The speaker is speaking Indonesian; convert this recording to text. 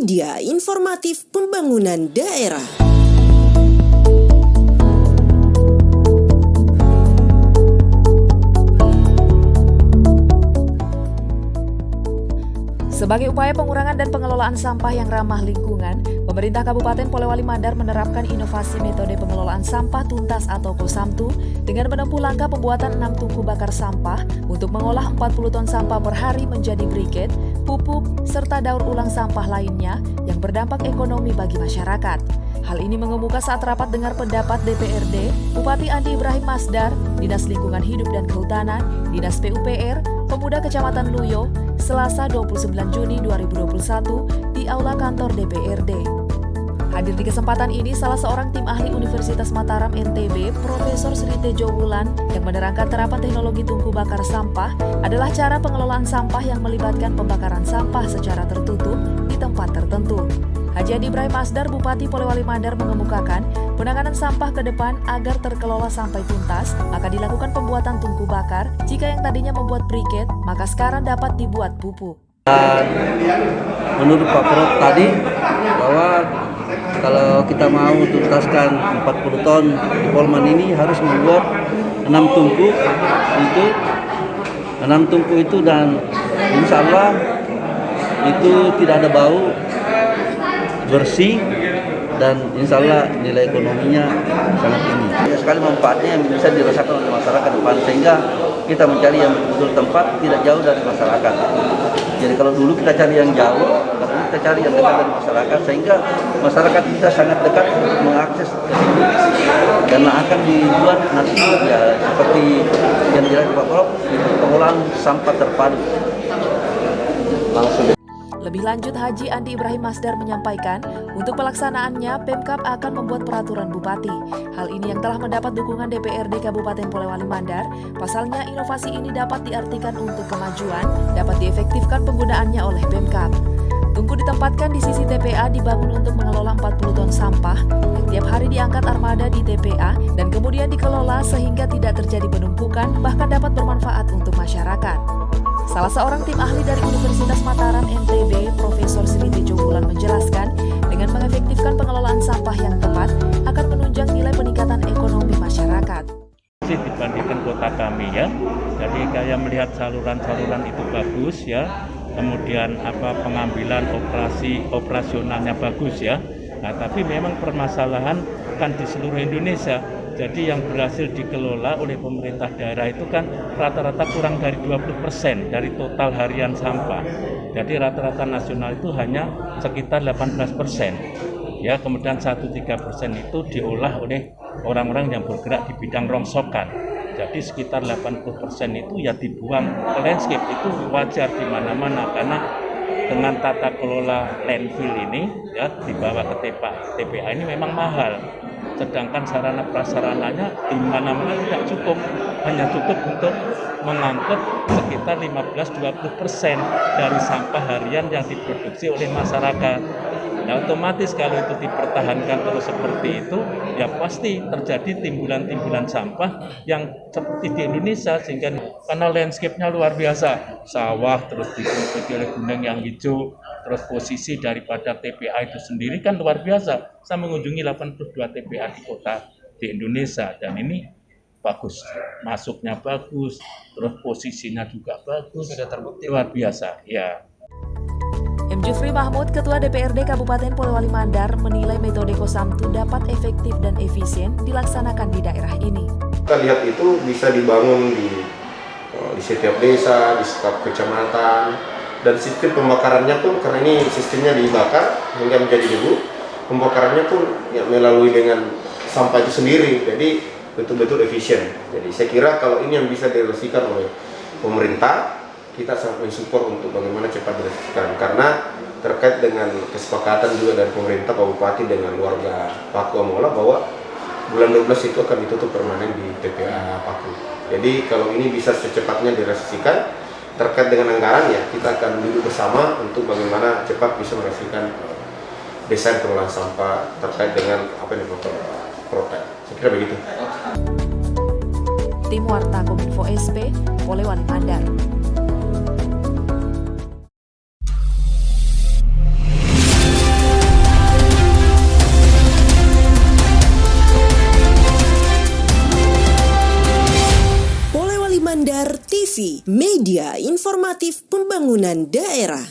Media Informatif Pembangunan Daerah. Sebagai upaya pengurangan dan pengelolaan sampah yang ramah lingkungan, pemerintah Kabupaten Polewali Mandar menerapkan inovasi metode pengelolaan sampah tuntas atau KOSAMTU dengan menempuh langkah pembuatan 6 tungku bakar sampah untuk mengolah 40 ton sampah per hari menjadi briket, pupuk, serta daur ulang sampah lainnya yang berdampak ekonomi bagi masyarakat. Hal ini mengemuka saat rapat dengar pendapat DPRD, Bupati Andi Ibrahim Masdar, Dinas Lingkungan Hidup dan Kehutanan, Dinas PUPR, Pemuda Kecamatan Luyo, Selasa 29 Juni 2021 di Aula Kantor DPRD. Hadir di kesempatan ini salah seorang tim ahli Universitas Mataram NTB, Profesor Sri Tejo Wulan, yang menerangkan terapan teknologi tungku bakar sampah adalah cara pengelolaan sampah yang melibatkan pembakaran sampah secara tertutup di tempat tertentu. Haji Andi Ibrahim Masdar, Bupati Polewali Mandar, mengemukakan penanganan sampah ke depan agar terkelola sampai tuntas, maka dilakukan pembuatan tungku bakar. Jika yang tadinya membuat briket, maka sekarang dapat dibuat pupuk. Menurut Pak Prof tadi bahwa kalau kita mau tuntaskan 40 ton di Polman ini harus membuat 6 tungku itu dan insya Allah itu tidak ada bau, bersih, dan insya Allah nilai ekonominya sangat tinggi. Banyak sekali manfaatnya yang bisa dirasakan oleh masyarakat depan, sehingga kita mencari yang betul tempat tidak jauh dari masyarakat. Jadi kalau dulu kita cari yang jauh, tapi kita cari yang dekat dari masyarakat, sehingga masyarakat kita sangat dekat untuk mengakses ke sini. Dan akan dibuat nanti ya seperti yang dijelaskan Pak Prof, pengolahan sampah terpadu. Langsung. Lebih lanjut, Haji Andi Ibrahim Masdar menyampaikan, untuk pelaksanaannya, Pemkab akan membuat peraturan bupati. Hal ini yang telah mendapat dukungan DPRD Kabupaten Polewali Mandar. Pasalnya, inovasi ini dapat diartikan untuk kemajuan, dapat diefektifkan penggunaannya oleh Pemkab. Tungku ditempatkan di sisi TPA dibangun untuk mengelola 40 ton sampah yang tiap hari diangkat armada di TPA dan kemudian dikelola sehingga tidak terjadi penumpukan, bahkan dapat bermanfaat untuk masyarakat. Salah seorang tim ahli dari Universitas Mataram NTB, Profesor Sri Tejo Wulan, menjelaskan, dengan mengefektifkan pengelolaan sampah yang tepat akan menunjang nilai peningkatan ekonomi masyarakat. Dibandingkan kota kami ya, jadi kayak melihat saluran-saluran itu bagus ya, kemudian pengambilan operasionalnya bagus ya. Nah, tapi memang permasalahan kan di seluruh Indonesia. Jadi yang berhasil dikelola oleh pemerintah daerah itu kan rata-rata kurang dari 20% dari total harian sampah. Jadi rata-rata nasional itu hanya sekitar 18%. Ya, kemudian 1-3% itu diolah oleh orang-orang yang bergerak di bidang rongsokan. Jadi sekitar 80% itu ya dibuang ke landscape, itu wajar di mana-mana karena dengan tata kelola landfill ini ya dibawa ke TPA ini memang mahal. Sedangkan sarana prasarananya di mana-mana tidak cukup, hanya cukup untuk mengangkut sekitar 15-20% dari sampah harian yang diproduksi oleh masyarakat. Nah, otomatis kalau itu dipertahankan terus seperti itu, ya pasti terjadi timbulan-timbulan sampah yang seperti di Indonesia, sehingga karena landscape-nya luar biasa, sawah terus ditutupi oleh gunung yang hijau, terus posisi daripada TPA itu sendiri kan luar biasa. Saya mengunjungi 82 TPA di kota di Indonesia dan ini bagus, masuknya bagus, terus posisinya juga bagus, sudah terbukti luar biasa ya. M. Jufri Mahmud, Ketua DPRD Kabupaten Polewali Mandar, menilai metode KOSAMTU dapat efektif dan efisien dilaksanakan di daerah ini. Kita lihat itu bisa dibangun di setiap desa, di setiap kecamatan, dan sistem pembakarannya pun karena ini sistemnya dibakar hingga menjadi debu, pembakarannya pun ya, melalui dengan sampah itu sendiri, jadi betul-betul efisien. Jadi saya kira kalau ini yang bisa direalisasikan oleh pemerintah, kita sangat mensupport untuk bagaimana cepat direalisasikan, karena terkait dengan kesepakatan juga dari pemerintah Pak Bupati dengan warga Paku Amola bahwa bulan 12 itu akan ditutup permanen di TPA Paku. Jadi kalau ini bisa secepatnya direalisasikan, terkait dengan anggaran ya kita akan duduk bersama untuk bagaimana cepat bisa merealisasikan desain pengelolaan sampah terkait dengan apa yang dilakukan Protek. Saya kira begitu. Tim Warta Kominfo SP, Polewali Mandar. Produksi Media Informatif Pembangunan Daerah.